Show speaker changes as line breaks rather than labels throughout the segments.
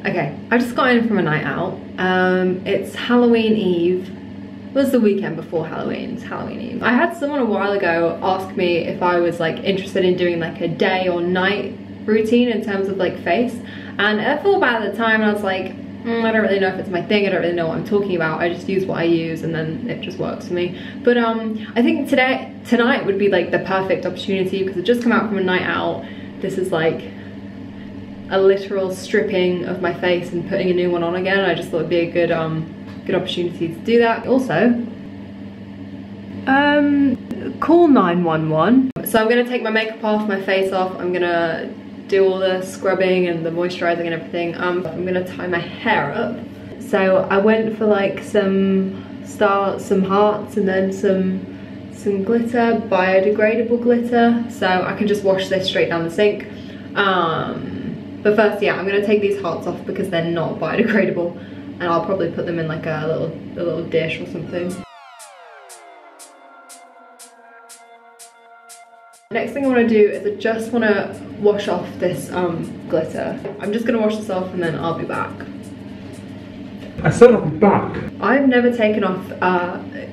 Okay, I just got in from a night out. It's Halloween Eve. It was the weekend before Halloween. It's Halloween Eve. I had someone a while ago ask me if I was like interested in doing like a day or night routine in terms of like face, and I thought about it at the time and I was like, I don't really know if it's my thing. I don't really know what I'm talking about. I just use what I use and then it just works for me. But I think tonight would be like the perfect opportunity because I've just come out from a night out. This is like a literal stripping of my face and putting a new one on again. I just thought it'd be a good opportunity to do that. Also, call 911. So I'm gonna take my makeup off, my face off. I'm gonna do all the scrubbing and the moisturizing and everything. I'm gonna tie my hair up. So I went for like some hearts and then some glitter, biodegradable glitter, so I can just wash this straight down the sink. But first, yeah, I'm gonna take these hearts off because they're not biodegradable, and I'll probably put them in like a little dish or something. Next thing I want to do is I just want to wash off this glitter. I'm just gonna wash this off and then I'll be back.
I said I'll be back.
I've never taken off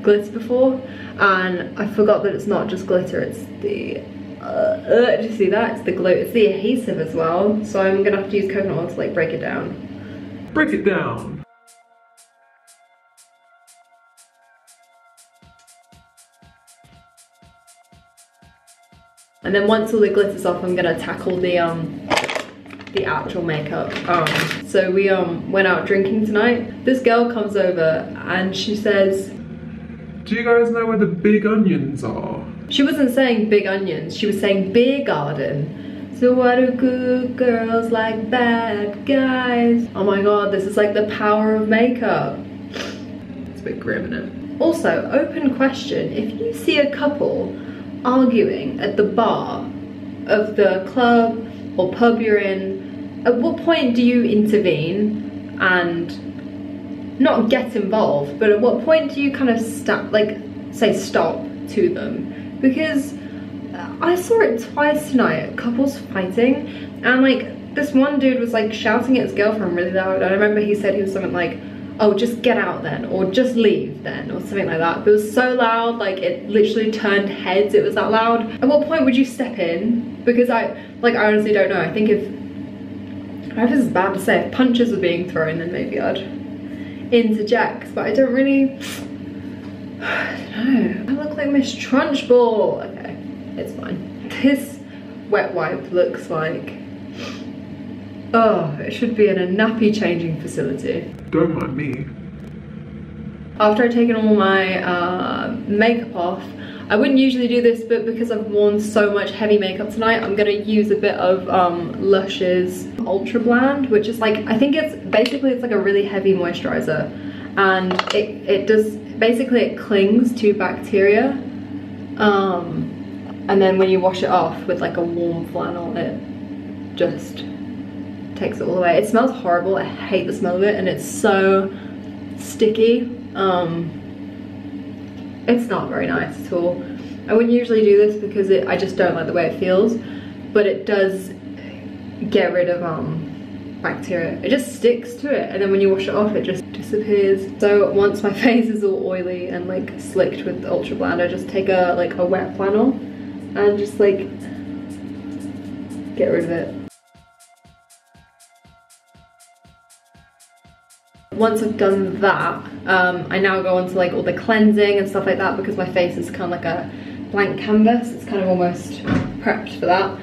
glitter before, and I forgot that it's not just glitter, it's the did you see that? It's the glue, it's the adhesive as well. So I'm gonna have to use coconut oil to like break it down.
Break it down.
And then once all the glitter's off, I'm gonna tackle the actual makeup. So we went out drinking tonight. This girl comes over and she says,
do you guys know where the big onions are?
She wasn't saying big onions, she was saying beer garden. So why do good girls like bad guys? Oh my god, this is like the power of makeup. It's a bit grim, isn't it? Also, open question, if you see a couple arguing at the bar of the club or pub you're in, at what point do you intervene and not get involved, but at what point do you kind of say stop to them? Because I saw it twice tonight, couples fighting, and like this one dude was like shouting at his girlfriend really loud, and I remember he said he was something like, oh, just get out then, or just leave then, or something like that. But it was so loud, like it literally turned heads, it was that loud. At what point would you step in? Because I honestly don't know. I think if this is bad to say, if punches were being thrown, then maybe I'd interject, but I don't really, I don't know. I look like Miss Trunchbull. Okay, it's fine. This wet wipe looks like, oh, it should be in a nappy changing facility.
Don't mind me.
After I've taken all my makeup off, I wouldn't usually do this, but because I've worn so much heavy makeup tonight, I'm gonna use a bit of Lush's Ultra Bland, which is like, I think it's basically, it's like a really heavy moisturizer, and it does, basically it clings to bacteria, and then when you wash it off with like a warm flannel, it just takes it all away. It smells horrible, I hate the smell of it, and it's so sticky. It's not very nice at all. I wouldn't usually do this because I just don't like the way it feels, but it does get rid of bacteria. It just sticks to it, and then when you wash it off it just disappears. So once my face is all oily and like slicked with Ultra Bland, I just take a wet flannel and just like get rid of it. Once I've done that, I now go on to like all the cleansing and stuff like that, because my face is kind of like a blank canvas. It's kind of almost prepped for that.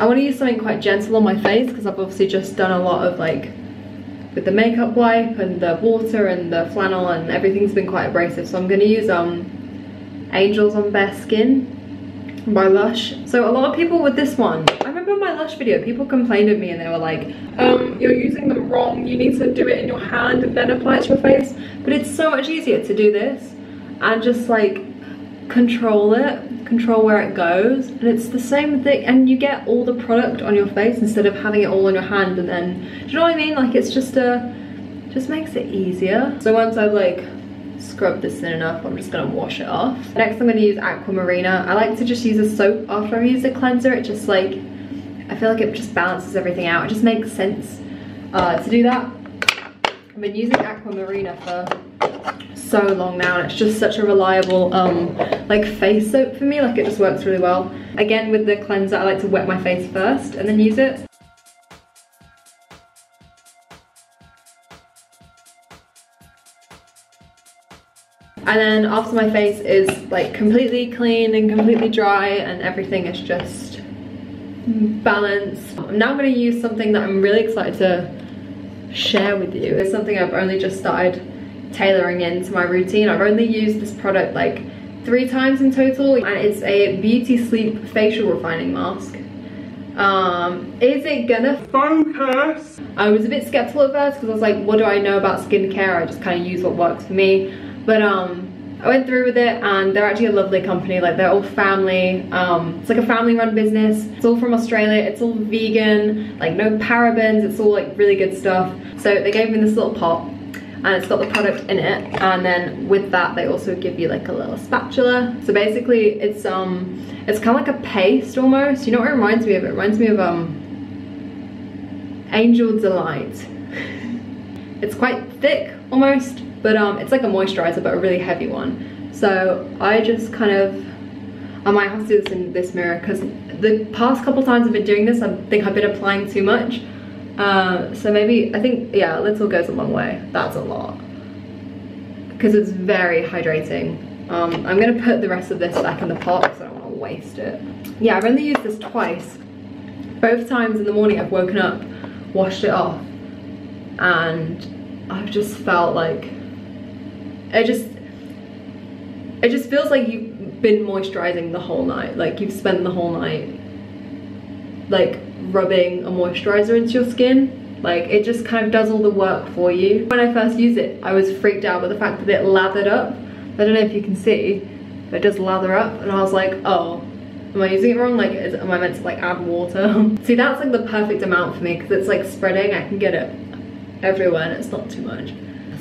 I want to use something quite gentle on my face because I've obviously just done a lot of like, with the makeup wipe and the water and the flannel, and everything's been quite abrasive. So I'm going to use Angels on Bare Skin by Lush. So a lot of people with this one, I remember my Lush video, people complained at me and they were like, you're using them wrong, you need to do it in your hand and then apply it to your face. But it's so much easier to do this and just like control where it goes, and it's the same thing, and you get all the product on your face instead of having it all on your hand. And then, do you know what I mean? Like, it's just makes it easier. So once I've like scrubbed this in enough, I'm just gonna wash it off. Next I'm gonna use Aquamarina. I like to just use a soap after I've used a cleanser. It just like, I feel like it just balances everything out. It just makes sense. to do that. I've been using Aquamarina for so long now, and it's just such a reliable like face soap for me. Like, it just works really well. Again, with the cleanser, I like to wet my face first and then use it. And then after my face is like completely clean and completely dry and everything is just balanced, I'm now going to use something that I'm really excited to share with you. It's something I've only just started tailoring into my routine. I've only used this product like 3 times in total, and it's a Beauty Sleep facial refining mask. Is it gonna
focus?
I was a bit skeptical at first because I was like, what do I know about skincare? I just kind of use what works for me. But I went through with it, and they're actually a lovely company. Like, they're all family. It's like a family run business. It's all from Australia. It's all vegan, like no parabens. It's all like really good stuff. So they gave me this little pot, and it's got the product in it, and then with that they also give you like a little spatula. So basically it's kind of like a paste almost. You know what it reminds me of? It reminds me of Angel Delight. It's quite thick almost, but it's like a moisturizer, but a really heavy one. So I just kind of, I might have to do this in this mirror, because the past couple times I've been doing this, I think I've been applying too much. So maybe, I think, yeah, a little goes a long way. That's a lot, because it's very hydrating. I'm gonna put the rest of this back in the pot because I don't want to waste it. Yeah, I've only used this twice. Both times in the morning I've woken up, washed it off, and I've just felt like it just feels like you've been moisturizing the whole night. Like, you've spent the whole night like rubbing a moisturizer into your skin. Like, it just kind of does all the work for you. When I first used it, I was freaked out by the fact that it lathered up. I don't know if you can see, but it does lather up, and I was like, oh, am I using it wrong? Like, am I meant to like add water? See, that's like the perfect amount for me, because it's like spreading. I can get it everywhere and it's not too much.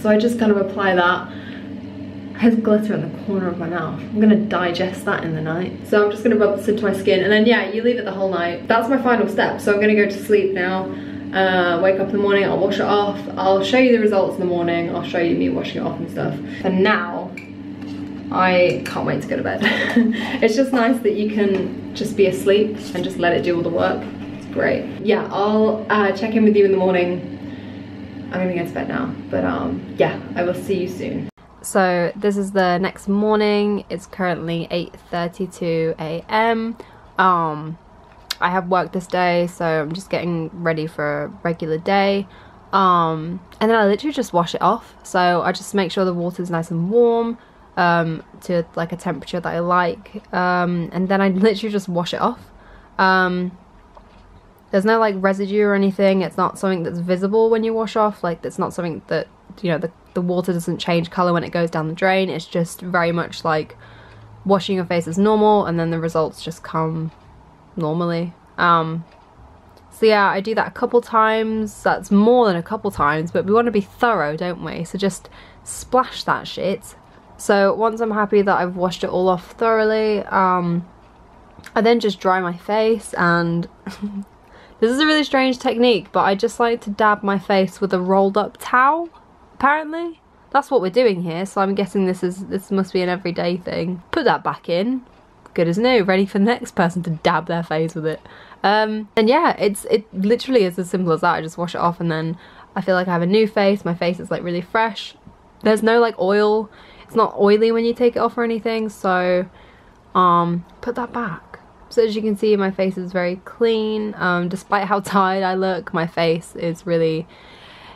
So I just kind of apply that. It has glitter in the corner of my mouth. I'm gonna digest that in the night. So I'm just gonna rub this into my skin, and then yeah, you leave it the whole night. That's my final step. So I'm gonna go to sleep now. Wake up in the morning, I'll wash it off. I'll show you the results in the morning. I'll show you me washing it off and stuff. For now, I can't wait to go to bed. It's just nice that you can just be asleep and just let it do all the work. It's great. Yeah, I'll check in with you in the morning. I'm gonna go to bed now, but yeah, I will see you soon. So this is the next morning. It's currently 8:32 a.m. I have work this day, so I'm just getting ready for a regular day. And then I literally just wash it off. So I just make sure the water's nice and warm, to like a temperature that I like. And then I literally just wash it off. There's no like residue or anything. It's not something that's visible when you wash off. Like, it's not something that, you know, the water doesn't change color when it goes down the drain. It's just very much like washing your face as normal, and then the results just come normally. So yeah, I do that a couple times. That's more than a couple times, but we want to be thorough, don't we? So just splash that shit. So once I'm happy that I've washed it all off thoroughly, I then just dry my face, and this is a really strange technique, but I just like to dab my face with a rolled up towel. Apparently that's what we're doing here, so I'm guessing this must be an everyday thing. Put that back in, good as new, ready for the next person to dab their face with it. And yeah, it literally is as simple as that. I just wash it off, and then I feel like I have a new face. My face is like really fresh. There's no like oil. It's not oily when you take it off or anything, so put that back. So as you can see, my face is very clean. Despite how tired I look, my face is really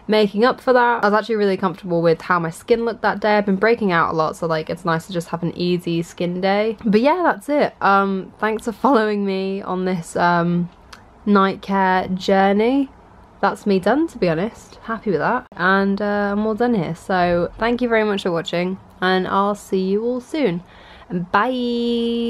making up for that. I was actually really comfortable with how my skin looked that day. I've been breaking out a lot, so like it's nice to just have an easy skin day. But yeah, that's it. Thanks for following me on this night care journey. That's me done, to be honest. Happy with that. And I'm all done here. So thank you very much for watching, and I'll see you all soon. Bye!